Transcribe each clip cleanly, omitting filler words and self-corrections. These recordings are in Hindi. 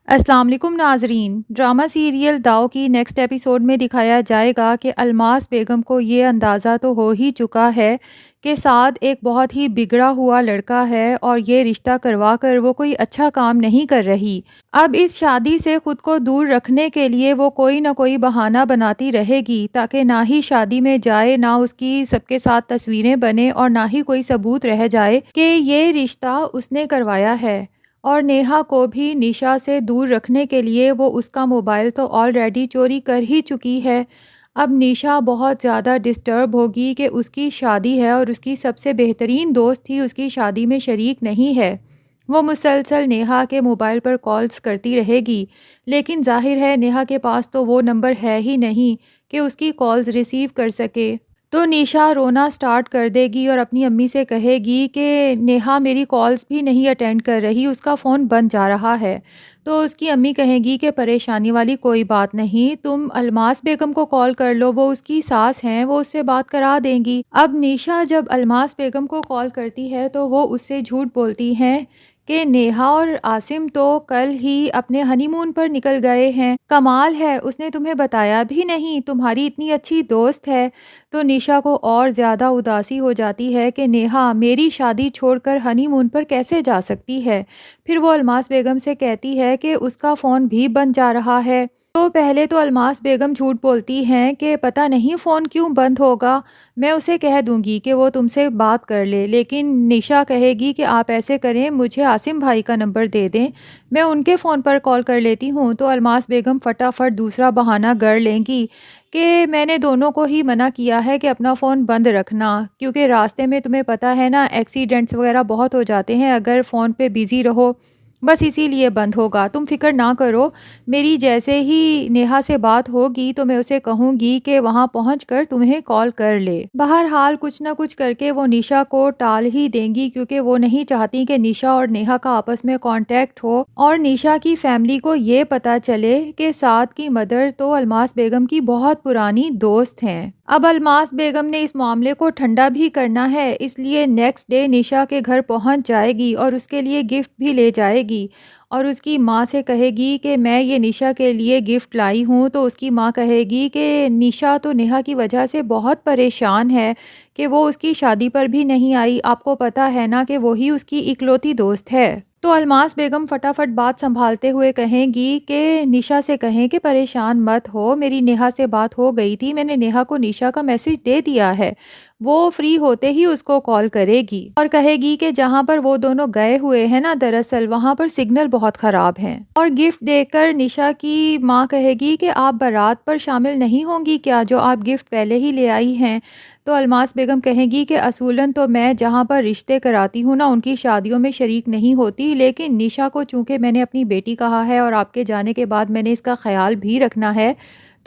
अस्सलाम वालेकुम नाज़रीन। ड्रामा सीरियल दाव की नेक्स्ट एपिसोड में दिखाया जाएगा कि अलमास बेगम को ये अंदाज़ा तो हो ही चुका है कि साद एक बहुत ही बिगड़ा हुआ लड़का है और ये रिश्ता करवा कर वो कोई अच्छा काम नहीं कर रही। अब इस शादी से ख़ुद को दूर रखने के लिए वो कोई ना कोई बहाना बनाती रहेगी ताकि ना ही शादी में जाए, ना उसकी सबके साथ तस्वीरें बने और ना ही कोई सबूत रह जाए कि ये रिश्ता उसने करवाया है। और नेहा को भी निशा से दूर रखने के लिए वो उसका मोबाइल तो ऑलरेडी चोरी कर ही चुकी है। अब निशा बहुत ज़्यादा डिस्टर्ब होगी कि उसकी शादी है और उसकी सबसे बेहतरीन दोस्त ही उसकी शादी में शरीक नहीं है। वो मुसलसल नेहा के मोबाइल पर कॉल्स करती रहेगी, लेकिन जाहिर है नेहा के पास तो वो नंबर है ही नहीं कि उसकी कॉल्स रिसीव कर सके। तो निशा रोना स्टार्ट कर देगी और अपनी अम्मी से कहेगी कि नेहा मेरी कॉल्स भी नहीं अटेंड कर रही, उसका फ़ोन बंद जा रहा है। तो उसकी अम्मी कहेगी कि परेशानी वाली कोई बात नहीं, तुम अलमास बेगम को कॉल कर लो, वो उसकी सास हैं, वो उससे बात करा देंगी। अब निशा जब अलमास बेगम को कॉल करती है तो वो उससे झूठ बोलती हैं कि नेहा और आसिम तो कल ही अपने हनीमून पर निकल गए हैं। कमाल है, उसने तुम्हें बताया भी नहीं, तुम्हारी इतनी अच्छी दोस्त है। तो निशा को और ज़्यादा उदासी हो जाती है कि नेहा मेरी शादी छोड़कर हनीमून पर कैसे जा सकती है। फिर वो अलमास बेगम से कहती है कि उसका फ़ोन भी बंद जा रहा है। तो पहले तो अलमास बेगम झूठ बोलती हैं कि पता नहीं फ़ोन क्यों बंद होगा, मैं उसे कह दूंगी कि वो तुमसे बात कर ले। लेकिन निशा कहेगी कि आप ऐसे करें, मुझे आसिम भाई का नंबर दे दें, मैं उनके फ़ोन पर कॉल कर लेती हूँ। तो अलमास बेगम फटाफट दूसरा बहाना गढ़ लेंगी कि मैंने दोनों को ही मना किया है कि अपना फ़ोन बंद रखना, क्योंकि रास्ते में तुम्हें पता है ना एक्सीडेंट्स वगैरह बहुत हो जाते हैं अगर फ़ोन पे बिज़ी रहो, बस इसीलिए बंद होगा। तुम फ़िक्र ना करो, मेरी जैसे ही नेहा से बात होगी तो मैं उसे कहूँगी कि वहाँ पहुँचकर तुम्हें कॉल कर ले। बहरहाल कुछ ना कुछ करके वो निशा को टाल ही देंगी, क्योंकि वो नहीं चाहती कि निशा और नेहा का आपस में कांटेक्ट हो और निशा की फैमिली को ये पता चले कि साद की मदर तो अलमास बेगम की बहुत पुरानी दोस्त हैं। अब अलमास बेगम ने इस मामले को ठंडा भी करना है, इसलिए नेक्स्ट डे निशा के घर पहुंच जाएगी और उसके लिए गिफ्ट भी ले जाएगी और उसकी माँ से कहेगी कि मैं ये निशा के लिए गिफ्ट लाई हूँ। तो उसकी माँ कहेगी कि निशा तो नेहा की वजह से बहुत परेशान है कि वो उसकी शादी पर भी नहीं आई, आपको पता है ना कि वो ही उसकी इकलौती दोस्त है। तो अलमास बेगम फटाफट बात संभालते हुए कहेंगी कि निशा से कहें कि परेशान मत हो, मेरी नेहा से बात हो गई थी, मैंने नेहा को निशा का मैसेज दे दिया है, वो फ्री होते ही उसको कॉल करेगी और कहेगी कि जहाँ पर वो दोनों गए हुए हैं ना, दरअसल वहाँ पर सिग्नल बहुत ख़राब हैं। और गिफ्ट देकर निशा की माँ कहेगी कि आप बारात पर शामिल नहीं होंगी क्या, जो आप गिफ्ट पहले ही ले आई हैं। तो अलमास बेगम कहेगी कि असूलन तो मैं जहाँ पर रिश्ते कराती हूँ ना, उनकी शादियों में शरीक नहीं होती, लेकिन निशा को चूँकि मैंने अपनी बेटी कहा है और आपके जाने के बाद मैंने इसका ख्याल भी रखना है,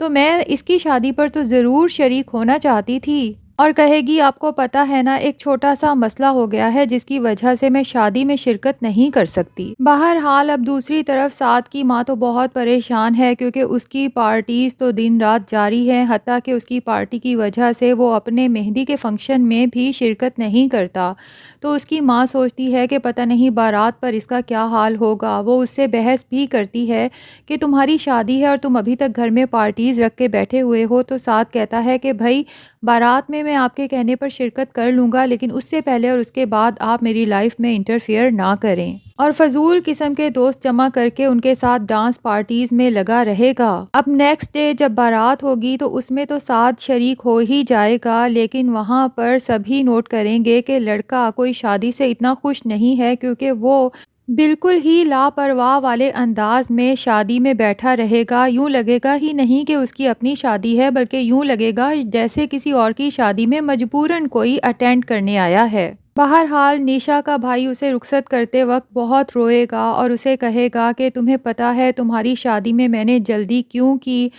तो मैं इसकी शादी पर तो ज़रूर शरीक होना चाहती थी। और कहेगी आपको पता है ना, एक छोटा-सा मसला हो गया है जिसकी वजह से मैं शादी में शिरकत नहीं कर सकती। बहरहाल अब दूसरी तरफ साद की माँ तो बहुत परेशान है, क्योंकि उसकी पार्टीज़ तो दिन-रात जारी है, हत्ता कि उसकी पार्टी की वजह से वो अपने मेहंदी के फंक्शन में भी शिरकत नहीं करता। तो उसकी माँ सोचती है कि पता नहीं बारात पर इसका क्या हाल होगा। वो उससे बहस भी करती है कि तुम्हारी शादी है और तुम अभी तक घर में पार्टीज़ रख के बैठे हुए हो। तो साद कहता है कि भाई बारात में मैं आपके कहने पर शिरकत कर लूँगा, लेकिन उससे पहले और उसके बाद आप मेरी लाइफ में इंटरफेयर ना करें। और फजूल किस्म के दोस्त जमा करके उनके साथ डांस पार्टीज में लगा रहेगा। अब नेक्स्ट डे जब बारात होगी तो उसमें तो साथ शरीक हो ही जाएगा, लेकिन वहाँ पर सभी नोट करेंगे कि लड़का कोई शादी से इतना खुश नहीं है, क्योंकि वो बिल्कुल ही लापरवाह वाले अंदाज में शादी में बैठा रहेगा। यूँ लगेगा ही नहीं कि उसकी अपनी शादी है, बल्कि यूँ लगेगा जैसे किसी और की शादी में मजबूरन कोई अटेंड करने आया है। बहरहाल निशा का भाई उसे रुखसत करते वक्त बहुत रोएगा और उसे कहेगा कि तुम्हें पता है तुम्हारी शादी में मैंने जल्दी क्यों की।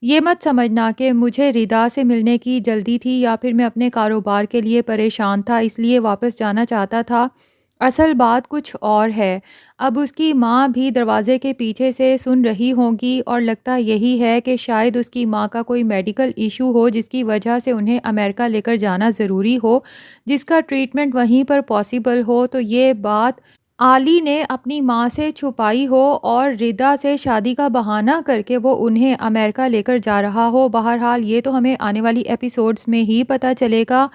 ये मत समझना कि मुझे रिदा से मिलने की जल्दी थी या फिर मैं अपने कारोबार के लिए परेशान था इसलिए वापस जाना चाहता था। असल बात कुछ और है। अब उसकी माँ भी दरवाजे के पीछे से सुन रही होगी और लगता यही है कि शायद उसकी माँ का कोई मेडिकल इशू हो जिसकी वजह से उन्हें अमेरिका लेकर जाना ज़रूरी हो, जिसका ट्रीटमेंट वहीं पर पॉसिबल हो। तो ये बात आली ने अपनी माँ से छुपाई हो और रिदा से शादी का बहाना करके वो उन्हें अमेरिका लेकर जा रहा हो। बहरहाल ये तो हमें आने वाली एपिसोड्स में ही पता चलेगा।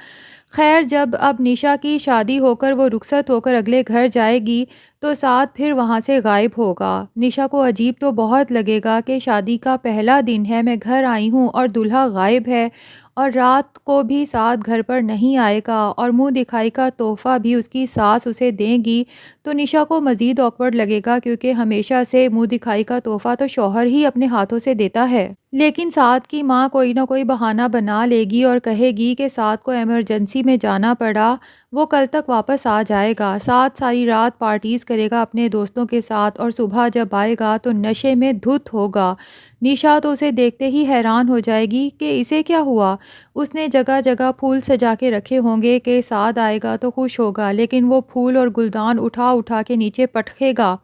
खैर, जब अब निशा की शादी होकर वो रुखसत होकर अगले घर जाएगी तो साथ फिर वहाँ से गायब होगा। निशा को अजीब तो बहुत लगेगा कि शादी का पहला दिन है, मैं घर आई हूँ और दूल्हा गायब है और रात को भी साथ घर पर नहीं आएगा और मुंह दिखाई का तोहफ़ा भी उसकी सास उसे देंगी। तो निशा को मज़ीद ऑकवर्ड लगेगा क्योंकि हमेशा से मुंह दिखाई का तोहफ़ा तो शौहर ही अपने हाथों से देता है। लेकिन साथ की माँ कोई ना कोई बहाना बना लेगी और कहेगी कि साथ को इमरजेंसी में जाना पड़ा, वो कल तक वापस आ जाएगा। साथ सारी रात पार्टीज़ करेगा अपने दोस्तों के साथ और सुबह जब आएगा तो नशे में धुत होगा। निशा तो उसे देखते ही हैरान हो जाएगी कि इसे क्या हुआ। उसने जगह जगह फूल सजा के रखे होंगे कि साथ आएगा तो खुश होगा, लेकिन वो फूल और गुलदान उठा उठा के नीचे पटखेगा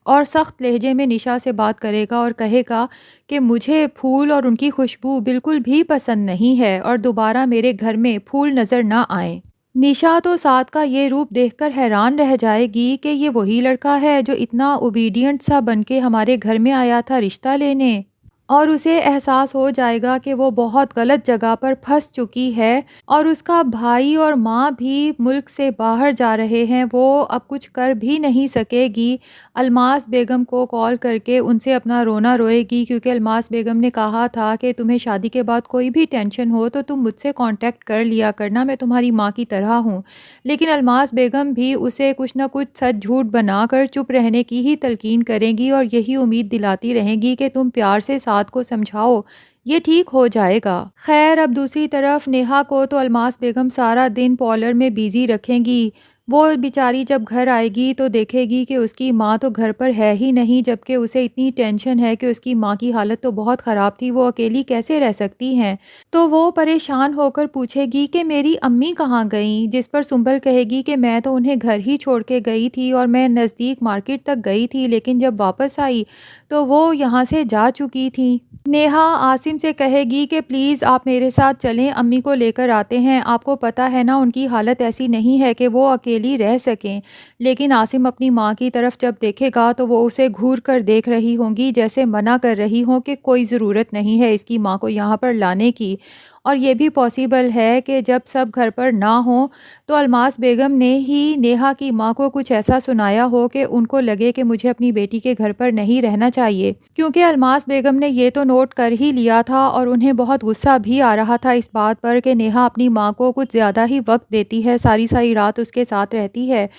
और सख्त लहजे में निशा से बात करेगा और कहेगा कि मुझे फूल और उनकी खुशबू बिल्कुल भी पसंद नहीं है और दोबारा मेरे घर में फूल नज़र ना आए। निशा तो साथ का ये रूप देखकर हैरान रह जाएगी कि ये वही लड़का है जो इतना ओबीडियंट सा बनके हमारे घर में आया था रिश्ता लेने। और उसे एहसास हो जाएगा कि वो बहुत गलत जगह पर फंस चुकी है और उसका भाई और माँ भी मुल्क से बाहर जा रहे हैं। वो अब कुछ कर भी नहीं सकेगी। अलमास बेगम को कॉल करके उनसे अपना रोना रोएगी क्योंकि अलमास बेगम ने कहा था कि तुम्हें शादी के बाद कोई भी टेंशन हो तो तुम मुझसे कांटेक्ट कर लिया करना, मैं तुम्हारी माँ की तरह हूँ। लेकिन अलमास बेगम भी उसे कुछ ना कुछ सच झूठ बनाकर चुप रहने की ही तलकीन करेंगी और यही उम्मीद दिलाती रहेंगी कि तुम प्यार से साथ को समझाओ, ये ठीक हो जाएगा। खैर, अब दूसरी तरफ नेहा को तो अलमास बेगम सारा दिन पार्लर में बिजी रखेंगी। वो बेचारी जब घर आएगी तो देखेगी कि उसकी माँ तो घर पर है ही नहीं, जबकि उसे इतनी टेंशन है कि उसकी माँ की हालत तो बहुत ख़राब थी, वो अकेली कैसे रह सकती हैं। तो वो परेशान होकर पूछेगी कि मेरी अम्मी कहाँ गईं, जिस पर सुंबल कहेगी कि मैं तो उन्हें घर ही छोड़ के गई थी और मैं नज़दीक मार्केट तक गई थी, लेकिन जब वापस आई तो वो यहाँ से जा चुकी थी। नेहा आसिम से कहेगी कि प्लीज़ आप मेरे साथ चलें, अम्मी को लेकर आते हैं। आपको पता है ना, उनकी हालत ऐसी नहीं है कि वो अकेली रह सकें। लेकिन आसिम अपनी माँ की तरफ जब देखेगा तो वो उसे घूर कर देख रही होंगी, जैसे मना कर रही हों कि कोई ज़रूरत नहीं है इसकी माँ को यहाँ पर लाने की। और ये भी पॉसिबल है कि जब सब घर पर ना हो तो अलमास बेगम ने ही नेहा की माँ को कुछ ऐसा सुनाया हो कि उनको लगे कि मुझे अपनी बेटी के घर पर नहीं रहना चाहिए, क्योंकि अलमास बेगम ने ये तो नोट कर ही लिया था और उन्हें बहुत गुस्सा भी आ रहा था इस बात पर कि नेहा अपनी माँ को कुछ ज़्यादा ही वक्त देती है, सारी सारी रात उसके साथ रहती है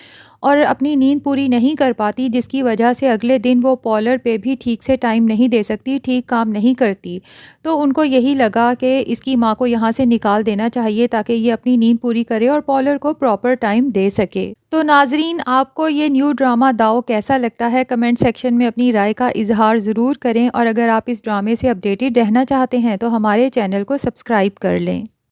और अपनी नींद पूरी नहीं कर पाती, जिसकी वजह से अगले दिन वो पार्लर पे भी ठीक से टाइम नहीं दे सकती, ठीक काम नहीं करती। तो उनको यही लगा कि इसकी माँ को यहाँ से निकाल देना चाहिए ताकि ये अपनी नींद पूरी करे और पार्लर को प्रॉपर टाइम दे सके। तो नाजरीन, आपको ये न्यू ड्रामा दाव कैसा लगता है? कमेंट सेक्शन में अपनी राय का इजहार ज़रूर करें और अगर आप इस ड्रामे से अपडेटेड रहना चाहते हैं तो हमारे चैनल को सब्सक्राइब कर लें।